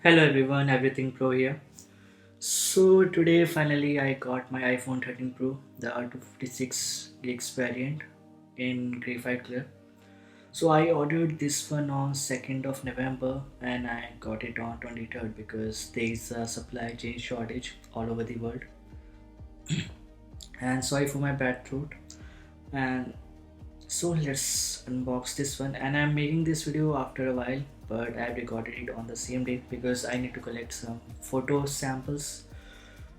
Hello everyone, Everything Pro here. So today finally I got my iPhone 13 Pro, the 256 gigs variant in graphite clear. So I ordered this one on 2nd of November and I got it on 23rd because there is a supply chain shortage all over the world. And sorry for my bad throat. And so let's unbox this one, and I'm making this video after a while, but I recorded it on the same day because I need to collect some photo samples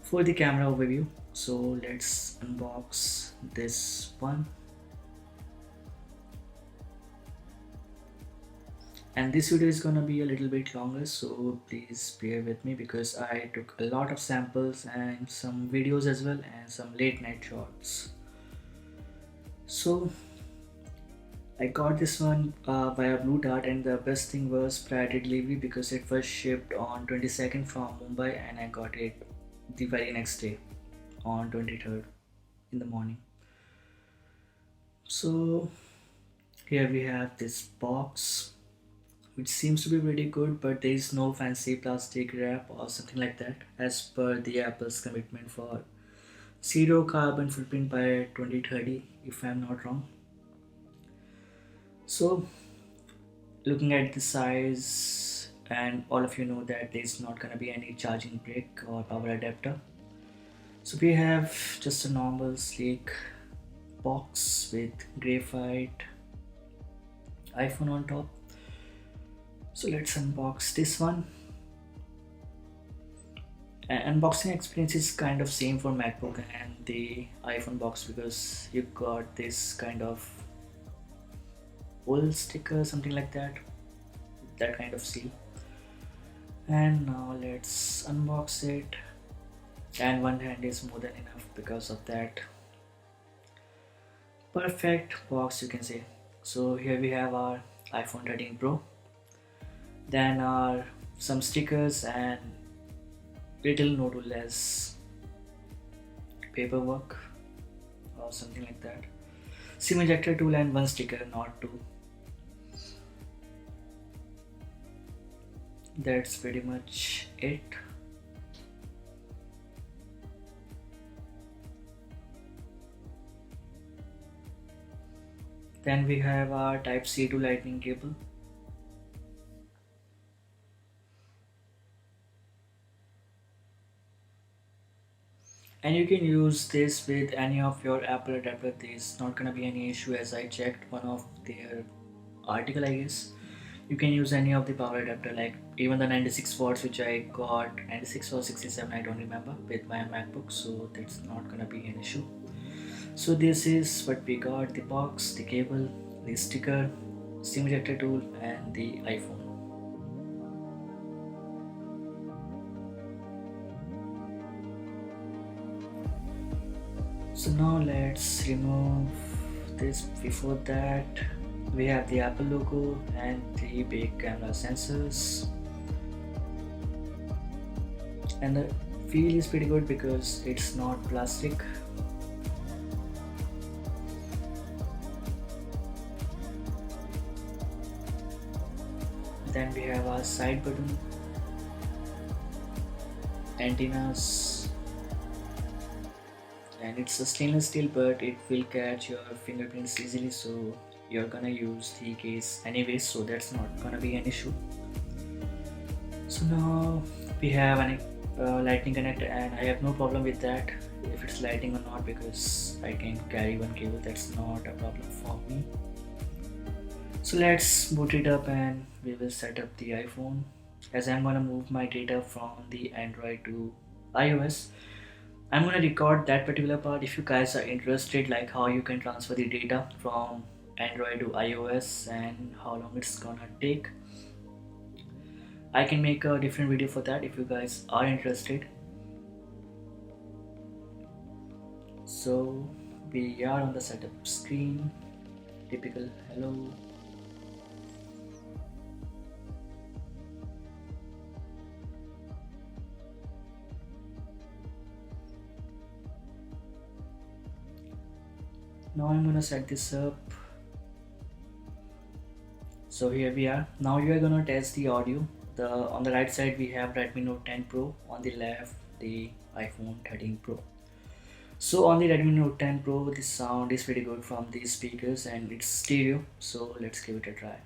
for the camera overview. So let's unbox this one, and this video is gonna be a little bit longer, so please bear with me because I took a lot of samples and some videos as well and some late night shots. So I got this one via Blue Dart, and the best thing was priority delivery because it was shipped on 22nd from Mumbai, and I got it the very next day on 23rd in the morning. So here we have this box, which seems to be pretty good, but there is no fancy plastic wrap or something like that, as per the Apple's commitment for zero carbon footprint by 2030, if I'm not wrong. So looking at the size, and all of you know that there's not gonna be any charging brick or power adapter. So we have just a normal sleek box with graphite iPhone on top. So let's unbox this one. Unboxing experience is kind of same for MacBook and the iPhone box because you got this kind of wool sticker, something like that kind of seal. And now let's unbox it, and one hand is more than enough because of that perfect box, you can say. So here we have our iPhone 13 Pro, then our some stickers and little notable-less paperwork or something like that, SIM ejector tool and one sticker, not two. That's pretty much it. Then we have our type C to lightning cable, and you can use this with any of your Apple adapter. There's not gonna be any issue, as I checked one of their article, I guess. You can use any of the power adapter, like even the 96 watts, which I got 96 or 67, I don't remember, with my MacBook, so that's not gonna be an issue. So this is what we got: the box, the cable, the sticker, SIM ejector tool, and the iPhone. So now let's remove this. Before that, we have the Apple logo and the big camera sensors, and the feel is pretty good because it's not plastic. Then we have our side button, antennas, and it's a stainless steel, but it will catch your fingerprints easily, so you're gonna use the case anyways, so that's not gonna be an issue. So now we have an lightning connector, and I have no problem with that if it's lighting or not because I can carry one cable. That's not a problem for me. So let's boot it up and we will set up the iPhone, as I'm gonna move my data from the Android to iOS. I'm gonna record that particular part if you guys are interested, like how you can transfer the data from Android to iOS and how long it's gonna take. I can make a different video for that if you guys are interested. So we are on the setup screen, typical hello. Now I'm gonna set this up. So here we are. Now you are gonna test the audio The on the right side we have Redmi Note 10 Pro, on the left the iPhone 13 Pro. So on the Redmi Note 10 Pro, the sound is pretty good from these speakers and it's stereo. So let's give it a try.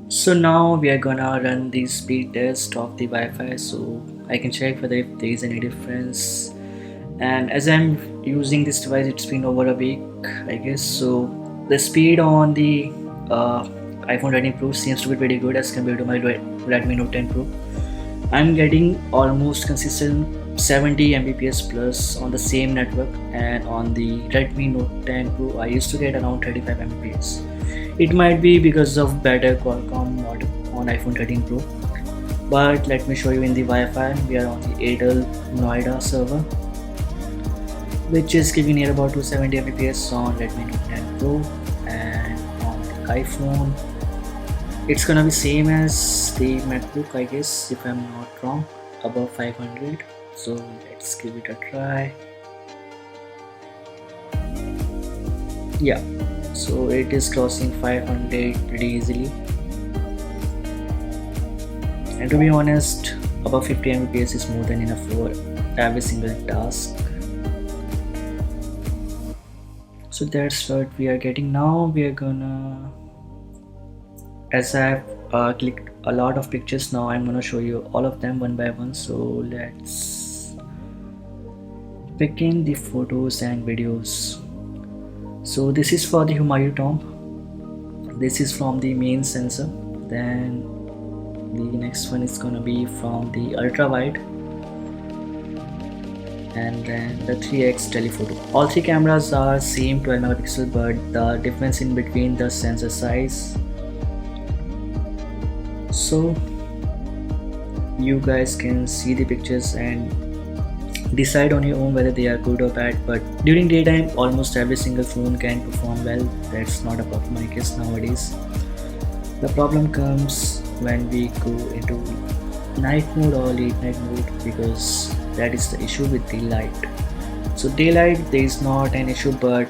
So now we are gonna run the speed test of the Wi-Fi so I can check whether if there is any difference. And as I'm using this device, it's been over a week, I guess. So the speed on the uh, iPhone 13 Pro seems to be pretty good as compared to my Redmi Note 10 Pro. I'm getting almost consistent 70 Mbps plus on the same network, and on the Redmi Note 10 Pro I used to get around 35 Mbps. It might be because of better Qualcomm modem on iPhone 13 Pro. But let me show you in the Wi-Fi. We are on the Airtel Noida server, which is giving near about 270 Mbps on Redmi Note 10 Pro, and on the iPhone it's gonna be same as the MacBook, I guess, if I'm not wrong, above 500. So let's give it a try. Yeah, so it is crossing 500 pretty easily, and to be honest, above 50 Mbps is more than enough for every single task. So that's what we are getting now. We are gonna, as I've clicked a lot of pictures now, I'm gonna show you all of them one by one. So let's begin the photos and videos. So this is for the Humayun tomb. This is from the main sensor. Then the next one is gonna be from the ultra wide, and then the 3x telephoto. All three cameras are same 12 megapixel, but the difference in between the sensor size. So you guys can see the pictures and decide on your own whether they are good or bad. But during daytime almost every single phone can perform well. That's not a problem, I guess, nowadays. The problem comes when we go into night mode or late night mode, because that is the issue with the light. So daylight there is not an issue, but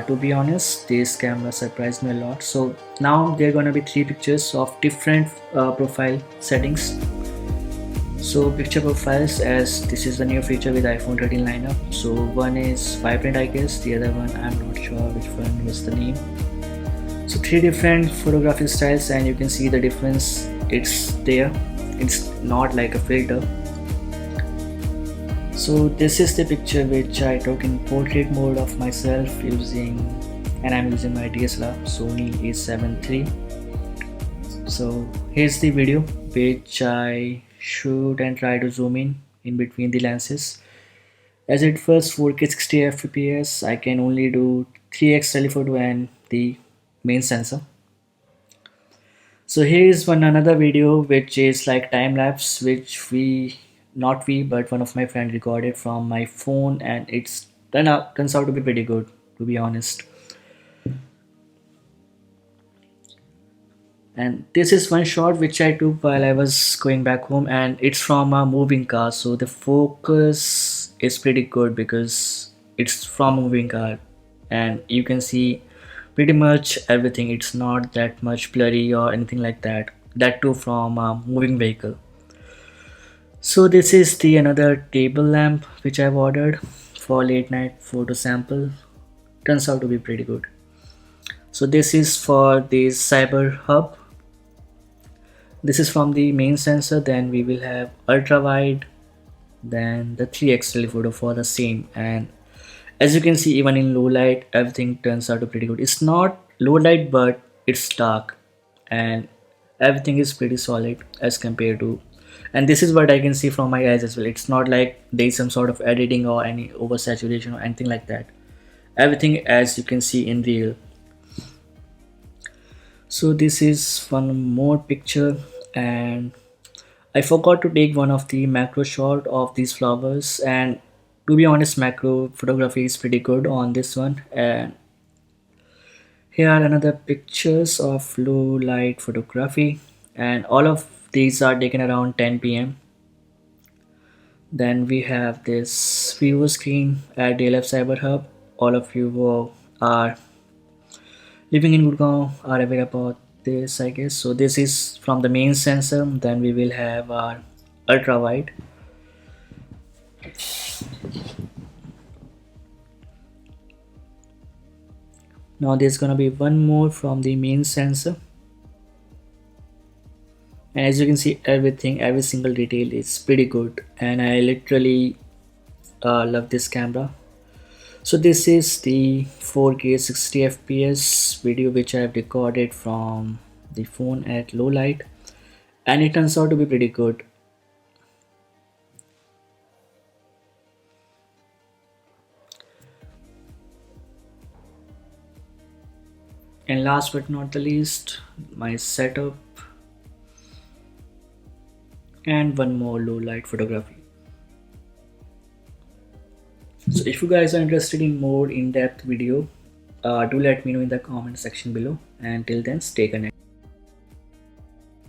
to be honest, this camera surprised me a lot. So now there are gonna be three pictures of different profile settings. So picture profiles, as this is the new feature with iPhone 13 lineup. So one is vibrant, I guess, the other one I'm not sure which one was the name. So three different photography styles, and you can see the difference. It's there, it's not like a filter. So this is the picture which I took in portrait mode of myself using, and I'm using my DSLR Sony a7 III. So here's the video which I shoot and try to zoom in between the lenses. As it was 4K 60 fps, I can only do 3x telephoto and the main sensor. So here is one another video which is like time lapse, which we not we but one of my friend recorded from my phone, and it's turns out to be pretty good, to be honest. And this is one shot which I took while I was going back home, and it's from a moving car, so the focus is pretty good because it's from a moving car, and you can see pretty much everything. It's not that much blurry or anything like that, that too from a moving vehicle. So this is the another table lamp which I've ordered for late night photo sample. Turns out to be pretty good. So this is for the cyber hub. This is from the main sensor. Then we will have ultra wide, then the 3x telephoto for the same. And as you can see, even in low light, everything turns out to pretty good. It's not low light, but it's dark, and everything is pretty solid as compared to. And this is what I can see from my eyes as well. It's not like there is some sort of editing or any oversaturation or anything like that. Everything as you can see in real. So this is one more picture, and I forgot to take one of the macro shot of these flowers, and to be honest, macro photography is pretty good on this one. And here are another pictures of low light photography, and all of these are taken around 10 p.m. Then we have this viewer screen at DLF Cyber Hub. All of you who are living in Gurgaon are aware about this, I guess. So this is from the main sensor. Then we will have our ultra wide. Now there's gonna be one more from the main sensor, and as you can see, everything, every single detail is pretty good, and I literally love this camera. So this is the 4K 60 fps video which I have recorded from the phone at low light, and it turns out to be pretty good. And last but not the least, my setup and one more low light photography. So if you guys are interested in more in-depth video, do let me know in the comment section below, and till then, stay connected.